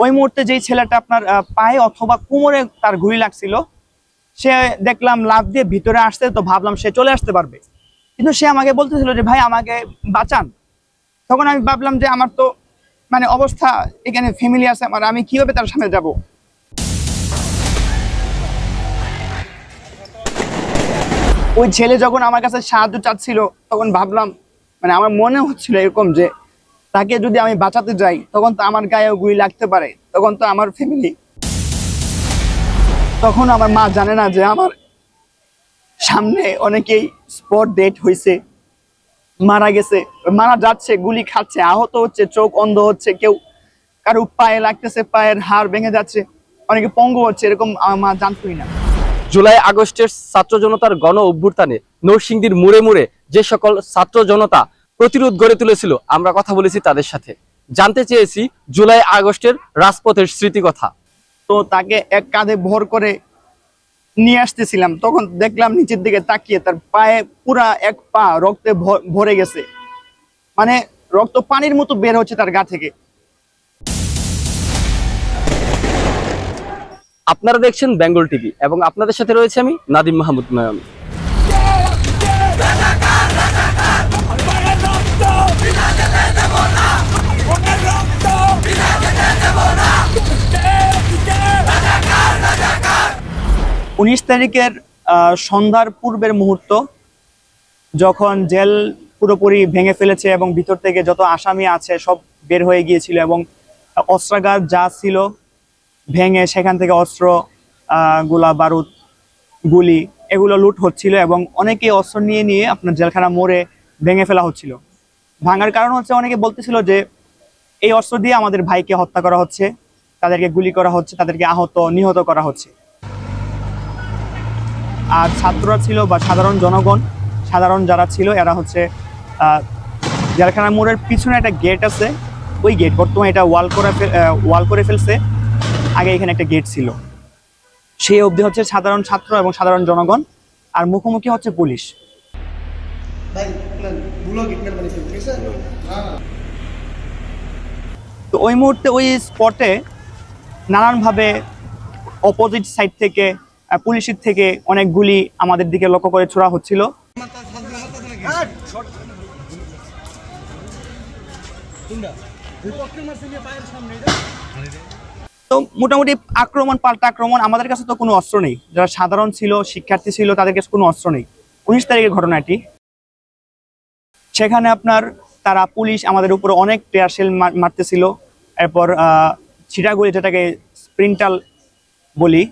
ওই মুহূর্তে যেই ছেলেটা আপনার পায়ে অথবা কোমরে তার গুলি লাগছিল, সে দেখলাম লাফ দিয়ে ভিতরে আসছে, তো ভাবলাম সে চলে আসতে পারবে, কিন্তু সে আমাকে বলতেছিল যে ভাই আমাকে বাঁচান। তখন আমি ভাবলাম যে আমার তো মানে অবস্থা, এখানে ফ্যামিলি আছে আমার, আমি কিভাবে তার সামনে যাব। ওই ছেলে যখন আমার কাছে সাহায্য চাচ্ছিল, তখন ভাবলাম, মানে আমার মনে হচ্ছিল এরকম যে তাকে যদি আমি বাঁচাতে যাই তখন তো আমার গায়ে গুলি লাগতে পারে, তখন তো আমার ফ্যামিলি, তখন আমার মা জানে না যে আমার সামনে অনেকেই স্পট ডেট হয়েছে, মারা গেছে, মারা যাচ্ছে, গুলি খাচ্ছে, আহত হচ্ছে, চোখ অন্ধ হচ্ছে, কেউ কারো পায়ে লাগতেছে, পায়ের হাড় ভেঙে যাচ্ছে, অনেকে পঙ্গু হচ্ছে, এরকম আমার মা জানতোই না। জুলাই আগস্টের ছাত্র জনতার গণ অভ্যুত্থানে নরসিংদীর মুড়ে মুড়ে যে সকল ছাত্র জনতা প্রতিরোধ গড়ে তুলেছিল, আমরা কথা বলেছি তাদের সাথে, জানতে চেয়েছি জুলাই আগস্টের রাজপথের স্মৃতি কথা। তো তাকে এক কাঁধে ভর করে নিয়ে আসতেছিলাম, তখন দেখলাম নিচের দিকে তাকিয়ে তার পায়ে পুরা এক পা রক্তে ভরে গেছে, মানে রক্ত পানির মতো বের হচ্ছে তার গা থেকে। আপনারা দেখছেন বেঙ্গল টিভি এবং আপনাদের সাথে রয়েছে আমি নাদিম মাহমুদ নয়ন। উনিশ তারিখের সন্ধ্যার পূর্বের মুহূর্ত, যখন জেল পুরোপুরি ভেঙে ফেলেছে এবং ভিতর থেকে যত আসামি আছে সব বের হয়ে গিয়েছিল এবং অস্ত্রাগার যা ছিল ভেঙে সেখান থেকে অস্ত্র, গোলা বারুদ, গুলি এগুলো লুট হচ্ছিল এবং অনেকে অস্ত্র নিয়ে নিয়ে আপনার জেলখানা মোড়ে ভেঙে ফেলা হচ্ছিল। ভাঙার কারণ হচ্ছে অনেকে বলতেছিল যে এই অস্ত্র দিয়ে আমাদের ভাইকে হত্যা করা হচ্ছে, তাদেরকে গুলি করা হচ্ছে, তাদেরকে আহত নিহত করা হচ্ছে। আর ছাত্ররা ছিল বা সাধারণ জনগণ, সাধারণ যারা ছিল এরা হচ্ছে জেলখানা মোড়ের পিছনে একটা গেট আছে, ওই গেট বর্তমানে এটা ওয়াল করে ফেলছে, আগে এখানে একটা গেট ছিল, সেই অবধি হচ্ছে সাধারণ ছাত্র এবং সাধারণ জনগণ, আর মুখোমুখি হচ্ছে পুলিশ। তো ওই মুহূর্তে ওই স্পটে নানানভাবে অপোজিট সাইড থেকে, পুলিশের থেকে অনেক গুলি আমাদের দিকে লক্ষ্য করে ছোড়া হচ্ছিল। তো মোটামুটি আক্রমণ পাল্টা আক্রমণ, আমাদের কাছে তো কোনো অস্ত্র নেই, যারা সাধারণ ছিল, শিক্ষার্থী ছিল, তাদের কাছে কোনো অস্ত্র নেই। 19 তারিখের ঘটনাটি, সেখানে আপনার তারা পুলিশ আমাদের উপরে অনেক টিয়ার শেল মারতেছিল, এরপর ছিটাগুলি যেটাকে স্প্রিন্টাল বলি,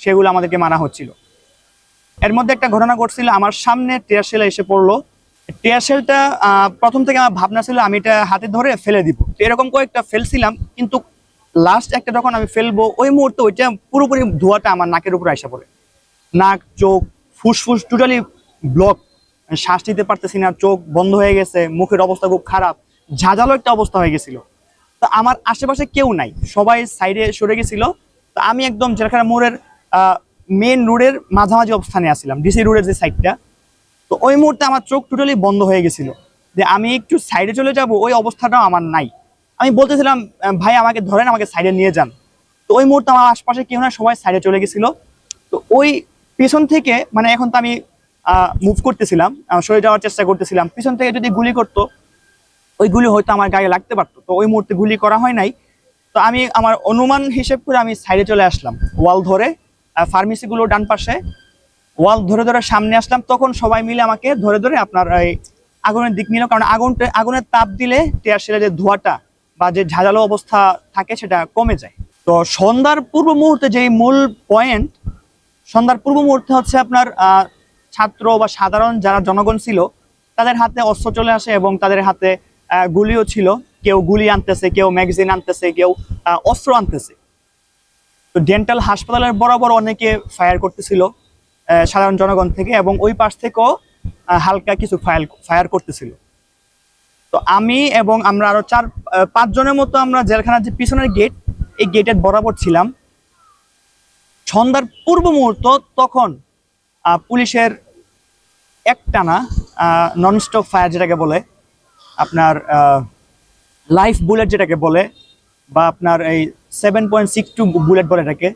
সেগুলো আমাদেরকে মারা হচ্ছিল। এর মধ্যে একটা ঘটনা ঘটছিল, আমার সামনে টিয়ার শেল এসে পড়লো। টিয়ার শেলটা প্রথম থেকে আমার ভাবনা ছিল আমি এটা হাতে ধরে ফেলে দিব, এরকম কয়েকটা ফেলছিলাম, কিন্তু লাস্ট একটা যখন আমি ফেলবো ওই মুহূর্তে ওইটা পুরোপুরি ধোঁয়াটা আমার নাকের উপরে এসে পড়ে, নাক, চোখ, ফুসফুস টোটালি ব্লক, শ্বাস নিতে পারতেছি না, চোখ বন্ধ হয়ে গেছে, মুখের অবস্থা খুব খারাপ, ঝাঁঝালো একটা অবস্থা হয়ে গেছিল। তো আমার আশেপাশে কেউ নাই, সবাই সাইডে সরে গেছিল। তো আমি একদম জেলখানা মোড়ের মেন রোডের মাঝামাঝি অবস্থানে আসছিলাম, ডিসি রোডের যে সাইডটা। তো ওই মুহূর্তে আমার চোখ টোটালি বন্ধ হয়ে গেছিল, যে আমি একটু সাইডে চলে যাব ওই অবস্থাটাও আমার নাই। আমি বলতেছিলাম ভাই আমাকে ধরেন, আমাকে সাইডে নিয়ে যান। তো ওই মুহূর্তে আমার আশপাশে কেউ না, সবাই সাইডে চলে গেছিল। তো ওই পিছন থেকে, মানে এখন তো আমি মুভ করতেছিলাম, সরে যাওয়ার চেষ্টা করতেছিলাম, পিছন থেকে যদি গুলি করতো ওই গুলি হয়তো আমার গায়ে লাগতে পারতো। তো ওই মুহূর্তে গুলি করা হয় নাই। তো আমি আমার অনুমান হিসেব করে আমি সাইডে চলে আসলাম, ওয়াল ধরে, ফার্মেসিগুলো ডান পাশে, ওয়াল ধরে ধরে সামনে আসলাম। তখন সবাই মিলে আমাকে ধরে ধরে আপনার এই আগুনের দিক নিল, কারণ আগুনের তাপ দিলে টিয়ার শেলের যে ধোঁয়াটা বা যে ঝাঁঝালো অবস্থা থাকে সেটা কমে যায়। তো সন্ধ্যার পূর্ব মুহূর্তে যেই মূল পয়েন্ট, সন্ধ্যার পূর্ব মুহূর্তে হচ্ছে আপনার ছাত্র বা সাধারণ যারা জনগণ ছিল তাদের হাতে অস্ত্র চলে আসে এবং তাদের হাতে গুলিও ছিল, কেউ গুলি আনতেছে, কেউ ম্যাগাজিন আনতেছে, কেউ অস্ত্র আনতেছে। তো ডেন্টাল হাসপাতালের বরাবর অনেকে ফায়ার করতেছিল সাধারণ জনগণ থেকে, এবং ওই পাশ থেকেও হালকা কিছু ফায়ার করতেছিল। তো আমি এবং আমরা আরো 4-5 জনের মতো আমরা জেলখানার যে পিছনের গেট, এই গেটের বরাবর ছিলাম। সন্ধ্যার পূর্ব মুহূর্ত, তখন পুলিশের একটানা ননস্টপ ফায়ার যেটাকে বলে, আপনার লাইফ বুলেট যেটাকে বলে, বা আপনার এই 7.62 বুলেট বলে এটাকে,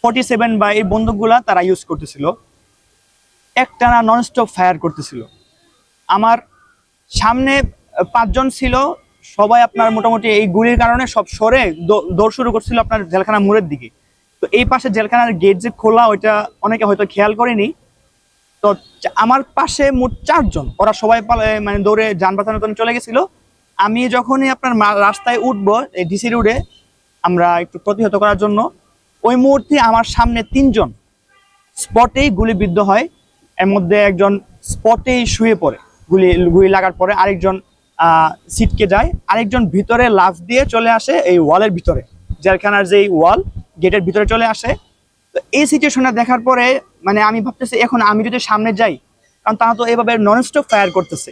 47 বা এই বন্দুকগুলা তারা ইউজ করতেছিল। একটানা নন স্টপ ফায়ার করতেছিল। আমার সামনে 5 জন ছিল, সবাই আপনার মোটামুটি এই গুলির কারণে সব সরে দৌড় শুরু করছিল আপনার জেলখানা মোড়ের দিকে। তো এই পাশে জেলখানার গেট যে খোলা, ওইটা অনেকে হয়তো খেয়াল করেনি। তো আমার পাশে মোট 4 জন, ওরা সবাই মানে দৌড়ে যান বাঁচানোর জন্য চলে গেছিল। আমি যখনই আপনার রাস্তায় উঠবো এই ডিসি রোডে আমরা একটু প্রতিহত করার জন্য, ওই মুহূর্তে আমার সামনে 3 জন স্পটেই গুলিবিদ্ধ হয়। এর মধ্যে একজন স্পটেই শুয়ে পড়ে গুলি লাগার পরে, আরেকজন সিটকে যায়, আরেকজন ভিতরে লাফ দিয়ে চলে আসে এই ওয়ালের ভিতরে, জেলখানার যেই ওয়াল গেটের ভিতরে চলে আসে। তো এই সিচুয়েশনটা দেখার পরে মানে আমি ভাবতেছি এখন আমি যদি সামনে যাই, কারণ তারা তো এভাবে নন স্টপ ফায়ার করতেছে।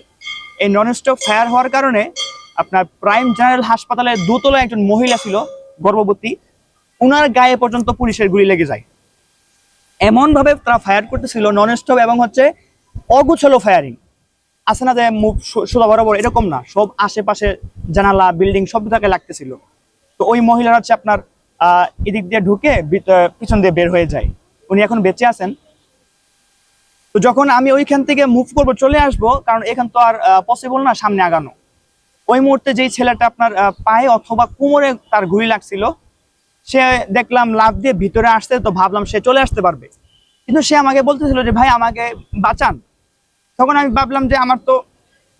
এই নন স্টপ ফায়ার হওয়ার কারণে আপনার প্রাইম জেনারেল হাসপাতালে দোতলায় একজন মহিলা ছিল গর্ভবতী, উনার গায়ে পর্যন্ত পুলিশের গুলি লেগে যায়। এমন ভাবে তারা ফায়ার করতেছিল নন স্টপ, এবং হচ্ছে অগুছালো ফায়ারিং আছে না যে মুখ সোজা বরাবর, এরকম না, সব আশেপাশে জানালা বিল্ডিং সব দিকে লাগতেছিল। তো ওই মহিলার হচ্ছে আপনার এদিক দিয়ে ঢুকে পিছন দিয়ে বের হয়ে যায়। উনি এখন বেঁচে আছেন। তো যখন আমি ওইখান থেকে মুভ করবো, চলে আসবো, কারণ এখান তো আর পসিবল না সামনে আগানো, ওই মুহূর্তে যেই ছেলেটা আপনার পায়ে অথবা কোমরে তার গুলি লাগছিল, সে দেখলাম লাফ দিয়ে ভিতরে আসতে, তো ভাবলাম সে চলে আসতে পারবে, কিন্তু সে আমাকে বলতেছিল যে ভাই আমাকে বাঁচান। তখন আমি ভাবলাম যে আমার তো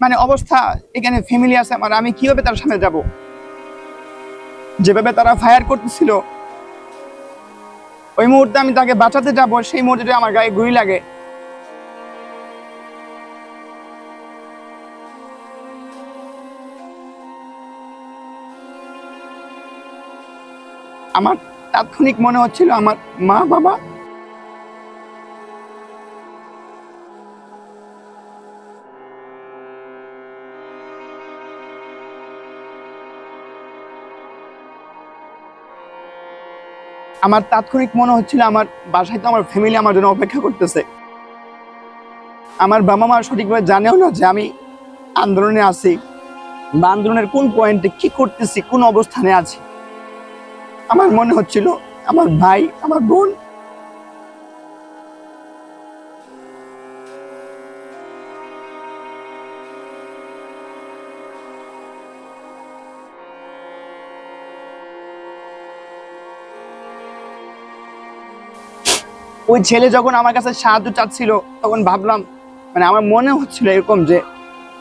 মানে অবস্থা, এখানে ফ্যামিলি আছে আমার, আমি কিভাবে তার সামনে যাব। যেভাবে তারা ফায়ার করতেছিল, ওই মুহূর্তে আমি তাকে বাঁচাতে যাব, সেই মুহূর্তে আমার গায়ে গুলি লাগে। আমার তাৎক্ষণিক মনে হচ্ছিল আমার মা বাবা। আমার তাৎক্ষণিক মনে হচ্ছিল আমার বাসায় তো আমার ফ্যামিলি আমার জন্য অপেক্ষা করতেছে। আমার বাবা মা সঠিকভাবে জানেও না যে আমি আন্দোলনে আছি বা আন্দোলনের কোন পয়েন্টে কি করতেছি, কোন অবস্থানে আছি। আমার মনে হচ্ছিল আমার ভাই, আমার বোন ওই ছেলে যখন আমার কাছে সাহায্য চাচ্ছিল, তখন ভাবলাম মানে আমার মনে হচ্ছিল এরকম যে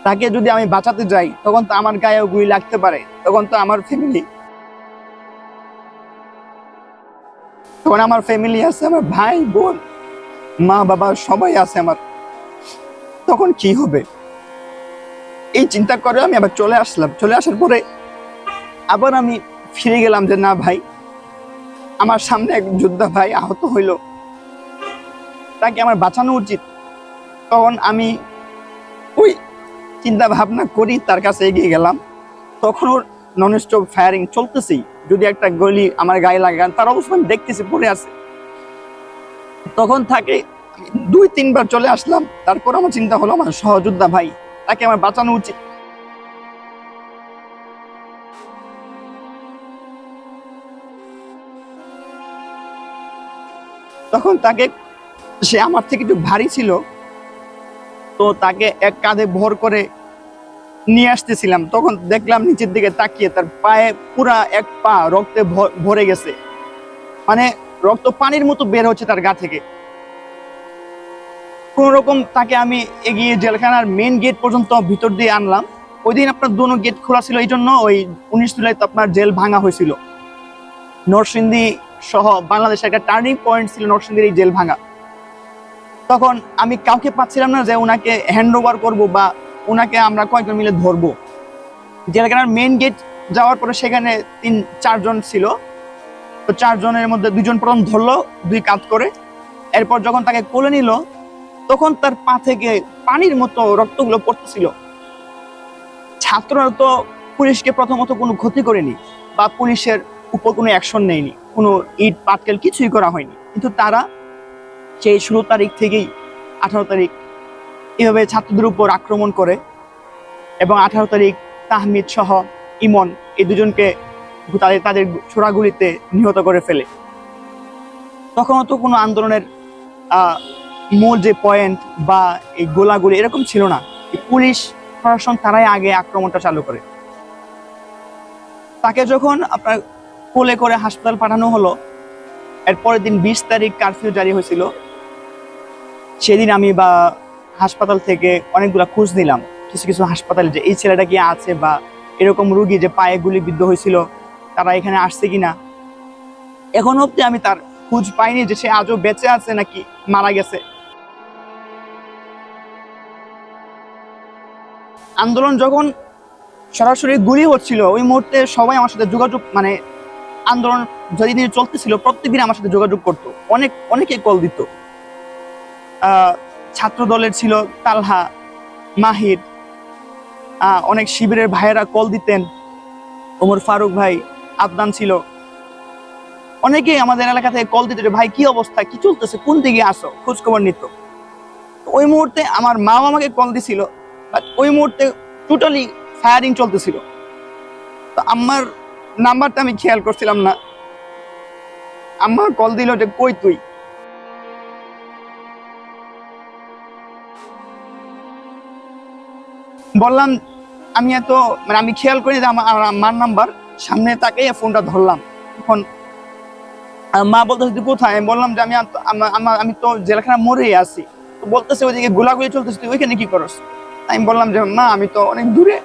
তাকে যদি আমি বাঁচাতে যাই, তখন তো আমার গায়েও গুলি লাগতে পারে, তখন তো আমার ফ্যামিলি, তখন আমার ফ্যামিলি আছে, আমার ভাই বোন মা বাবা সবাই আছে আমার, তখন কি হবে। এই চিন্তা করে আমি আবার চলে আসলাম। চলে আসার পরে আবার আমি ফিরে গেলাম যে না ভাই, আমার সামনে এক যোদ্ধা ভাই আহত হইল, তাকে আমার বাঁচানো উচিত। তখন আমি ওই চিন্তা ভাবনা করি তার কাছে এগিয়ে গেলাম। তখন ওর নন স্টপ ফায়ারিং চলতেছি, যদি একটা গুলি আমার গায়ে লাগে, তার অবস্থা আমি দেখতেছি পড়ে আছে। তখন তাকে 2-3 বার চলে আসলাম। তারপর আমার চিন্তা হলো আমার সহযোদ্ধা ভাই, তাকে আমার বাঁচানো উচিত। তখন তাকে, সে আমার থেকে একটু ভারী ছিল, তো তাকে এক কাঁধে ভর করে নিয়ে আসতেছিলাম। তখন দেখলাম নিচের দিকে তাকিয়ে তার পায়ে পুরা এক পা রক্তে ভরে গেছে, মানে রক্ত পানির মতো বের হচ্ছে তার গা থেকে। কোন রকম তাকে আমি এগিয়ে জেলখানার মেন গেট পর্যন্ত ভিতর দিয়ে আনলাম। ওই দিন আপনার দুটো গেট খোলা ছিল, এই জন্য ওই 19 জুলাই আপনার জেল ভাঙা হয়েছিল। নরসিংদী সহ বাংলাদেশের একটা টার্নিং পয়েন্ট ছিল নরসিংদীর এই জেল ভাঙা। তখন আমি কাউকে পাচ্ছিলাম না যে ওনাকে হ্যান্ড ওভার করবো বা ওনাকে আমরা কয়েকজন মিলে ধরবো। জেলখানার মেন গেট যাওয়ার পরে সেখানে 3-4 জন ছিল, তো 4 জনের মধ্যে 2 জন প্রথম ধরলো 2 কাঁধ করে। এরপর যখন তাকে কোলে নিল, তখন তার পা থেকে পানির মতো রক্তগুলো পড়তেছিল। ছাত্ররা তো পুলিশকে প্রথমত কোনো ক্ষতি করেনি বা পুলিশের উপর কোনো অ্যাকশন নেয়নি, কোনো ইট পাটকেল কিছুই করা হয়নি, কিন্তু তারা সেই 16 তারিখ থেকেই 18 তারিখ এভাবে ছাত্রদের উপর আক্রমণ করে এবং 18 তারিখ তাহমিদ সহ ইমন এই দুজনকে তাদের তাদের ছোড়াগুলিতে নিহত করে ফেলে। তখনও তো কোনো আন্দোলনের মূল যে পয়েন্ট বা এই গোলাগুলি এরকম ছিল না। এই পুলিশ প্রশাসন তারাই আগে আক্রমণটা চালু করে। তাকে যখন আপনার কোলে করে হাসপাতাল পাঠানো হলো, এর পরের দিন 20 তারিখ কারফিউ জারি হয়েছিল। সেদিন আমি হাসপাতাল থেকে অনেকগুলা খোঁজ নিলাম, কিছু কিছু হাসপাতালে, যে এই ছেলেটা কি আছে বা এরকম রুগী যে পায়ে গুলিবিদ্ধ হয়েছিল তারা এখানে আসছে কিনা। এখন অব্দি আমি তার খোঁজ পাইনি যে সে আজও বেঁচে আছে নাকি মারা গেছে। আন্দোলন যখন সরাসরি গুলি হচ্ছিল ওই মুহূর্তে সবাই আমার সাথে যোগাযোগ, মানে আন্দোলন যেদিন চলতেছিল প্রত্যেকদিন আমার সাথে যোগাযোগ করতো, অনেকেই কল দিত। ছাত্র দলের ছিল তালহা, মাহির, অনেক শিবিরের ভাইয়েরা কল দিতেন, ওমর ফারুক ভাই, আদনান ছিল, অনেকেই আমাদের এলাকা থেকে কল দিত যে ভাই কি অবস্থা, কি চলতেছে, কোন দিকে আসো, খোঁজ খবর নিত। ওই মুহূর্তে আমার মাও আমাকে কল দিছিল, বাট ওই মুহূর্তে টোটালি ফায়ারিং চলতেছিল। তো আমার নাম্বারটা আমি খেয়াল করছিলাম না। আম্মা কল দিল যে কই তুই। বললাম আমি আমি খেয়াল করি যে আমার নাম্বার, সামনে তাকে ফোনটা ধরলাম। তখন মা বলতেছে তুই কোথায়? আমি বললাম যে আমি তো জেলখানা মোড়েই আছি। তো বলতেছে ওইদিকে গোলাগুলি চলতেছে, তুই ওইখানে কি করস? আমি বললাম যে মা আমি তো অনেক দূরে।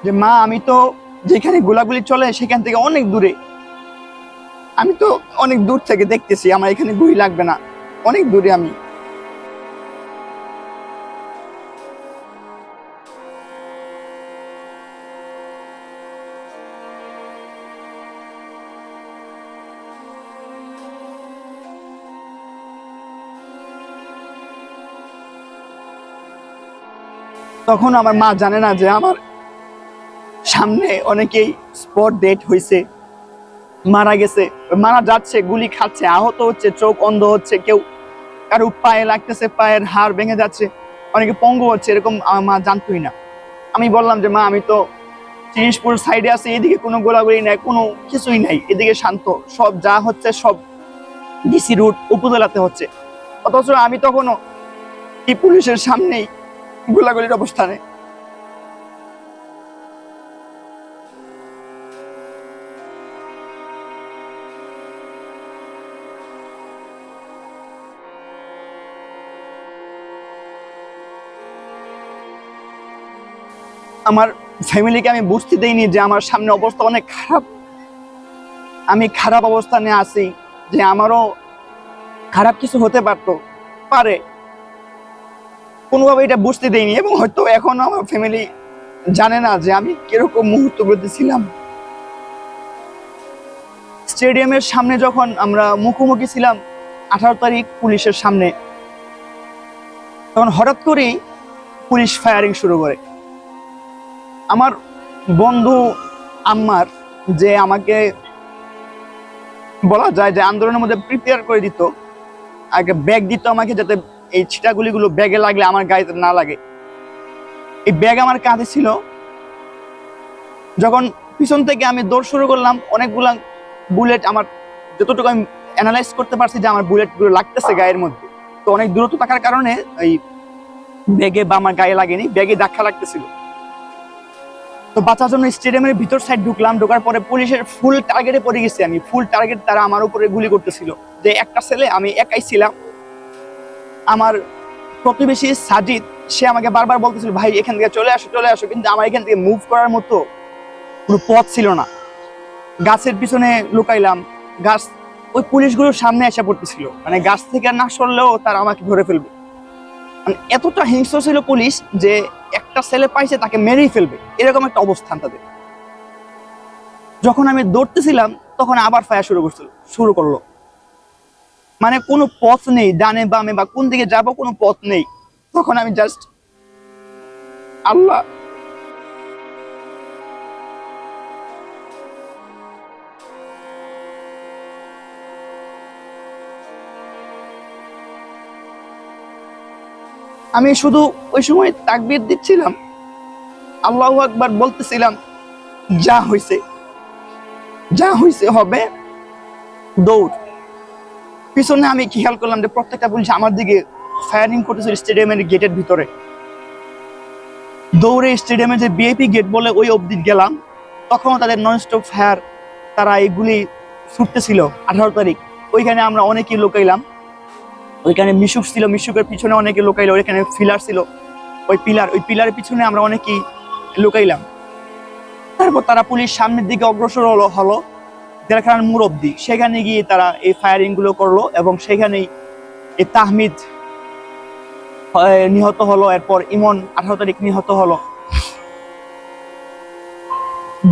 যে মা আমি তো যেখানে গোলাগুলি চলে সেখান থেকে অনেক দূরে, আমি তো অনেক দূর থেকে দেখতেছি, আমার এখানে গুলি লাগবে না, অনেক দূরে আমি। তখন আমার মা জানে না যে আমার সামনে অনেকেই স্পট ডেট হয়েছে, মারা গেছে, মারা যাচ্ছে, গুলি খাচ্ছে, আহত হচ্ছে, চোখ অন্ধ হচ্ছে, কেউ কারো পায়ে লাগতেছে, পায়ের হাড় ভেঙে যাচ্ছে, অনেকে পঙ্গু হচ্ছে, এরকম আমার মা জানতোই না। আমি বললাম যে মা আমি তো জিনিসপুর সাইডে আছি, এদিকে কোনো গোলাগুলি নাই, কোনো কিছুই নাই, এদিকে শান্ত, সব যা হচ্ছে সব ডিসি রুট উপজেলাতে হচ্ছে। অথচ আমি তখনও কি পুলিশের সামনেই গোলাগুলির অবস্থানে। আমার ফ্যামিলিকে আমি বুঝতে দেইনি যে আমার সামনে অবস্থা অনেক খারাপ, আমি খারাপ অবস্থানে আছি, যে আমারও খারাপ কিছু হতে পারে, কোনোভাবে এটা বুঝতে দেইনি। এবং হয়তো এখনো আমার ফ্যামিলি জানে না যে আমি কিরকম মুহূর্তগুলোতে ছিলাম। স্টেডিয়ামের সামনে যখন আমরা মুখোমুখি ছিলাম 18 তারিখ পুলিশের সামনে, তখন হঠাৎ করেই পুলিশ ফায়ারিং শুরু করে। আমার বন্ধু আম্মার, যে আমাকে বলা যায় যে আন্দোলনের মধ্যে প্রিপেয়ার করে দিত, আগে ব্যাগ দিত আমাকে, যাতে এই ছিটাগুলিগুলো ব্যাগে লাগলে আমার গায়ে না লাগে। এই ব্যাগ আমার কাঁধে ছিল। যখন পিছন থেকে আমি দৌড় শুরু করলাম, অনেকগুলা বুলেট, আমার যতটুকু আমি অ্যানালাইজ করতে পারছি যে আমার বুলেটগুলো লাগতেছে গায়ের মধ্যে, তো অনেক দূরত্ব থাকার কারণে এই ব্যাগে বা আমার গায়ে লাগেনি, ব্যাগে ধাক্কা লাগতেছিল। তো বাঁচার জন্য স্টেডিয়ামের ভিতর সাইড ঢুকলাম, ঢোকার পরে পুলিশের ফুল টার্গেটে পড়ে গেছি আমি, ফুল টার্গেট, তারা আমার উপরে গুলি করতেছিল। যে একটা ছেলে, আমি একাই ছিলাম, আমার প্রতিবেশী সাজিদ, সে আমাকে বারবার বলতেছিল ভাই এখান থেকে চলে আসো চলে আসো, কিন্তু আমার এখান থেকে মুভ করার মতো কোনো পথ ছিল না। গাছের পিছনে লুকাইলাম, গাছ ওই পুলিশগুলোর সামনে এসে পড়তেছিল, মানে গাছ থেকে না সরলেও তারা আমাকে ধরে ফেলবে। মানে এতটা হিংস্র ছিল পুলিশ যে একটা ছেলে পাইছে তাকে মেরেই ফেলবে, এরকম একটা অবস্থান তাদের। যখন আমি দৌড়তেছিলাম তখন আবার ফায়ার শুরু করলো। মানে কোনো পথ নেই, ডানে বামে বা কোন দিকে যাব কোনো পথ নেই। তখন আমি জাস্ট আল্লাহ, আমি শুধু ওই সময় তাকবীর দিচ্ছিলাম, আল্লাহু আকবার বলতেছিলাম, যা হয়েছে হবে, দৌড়। পিছনে আমি খেয়াল করলাম যে প্রত্যেকটা পুলিশ আমার দিকে ফায়ারিং করতেছিল স্টেডিয়ামের গেটের ভিতরে। দৌড়ে স্টেডিয়ামের যে বিআইপি গেট বলে ওই অবধি গেলাম, তখন তাদের নন স্টপ ফায়ার, তারা এইগুলি ছুটতেছিল। 18 তারিখ ওইখানে আমরা অনেকেই লোকাইলাম, ওইখানে মিশুক ছিল, মিশুকের পিছনে অনেকে লোকাইলো, ওইখানে পিলার ছিল, ওই পিলারের পিছনে আমরা অনেকেই লুকাইলাম। তারপর তারা পুলিশ সামনের দিকে অগ্রসর হলো জেলখানার মোড় অব্দি। সেখানে গিয়ে তারা এই ফায়ারিং গুলো করলো এবং সেখানেই এই তাহমিদ নিহত হলো। এরপর ইমন 18 তারিখ নিহত হলো।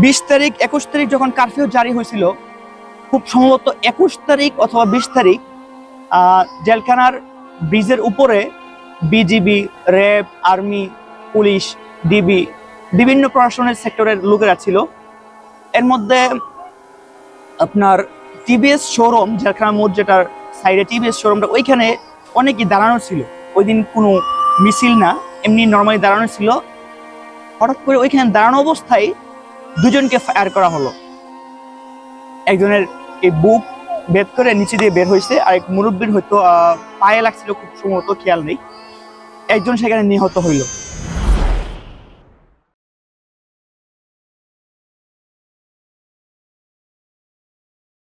20 তারিখ 21 তারিখ যখন কারফিউ জারি হয়েছিল, খুব সম্ভবত 21 তারিখ অথবা 20 তারিখ জেলখানার ব্রিজের উপরে BGB, RAB, army, police, DB, বিভিন্ন প্রশাসনের সেক্টরের লোকেরা ছিল। এর মধ্যে আপনার টিভিএস শোরুম, জেলখানা মোড় যেটার সাইডে টিভিএস শোরুমটা, ওইখানে অনেকেই দাঁড়ানো ছিল। ওই দিন কোনো মিছিল না, এমনি নর্মালি দাঁড়ানো ছিল। হঠাৎ করে ওইখানে দাঁড়ানো অবস্থায় দুজনকে ফায়ার করা হলো। একজনের এই বুক বের করে নিচে দিয়ে বের হয়েছে, আর এক মুরব্বীর হয়তো পায়ে লাগছিল, খুব সম্ভবত খেয়াল নেই। একজন সেখানে নিহত হইল।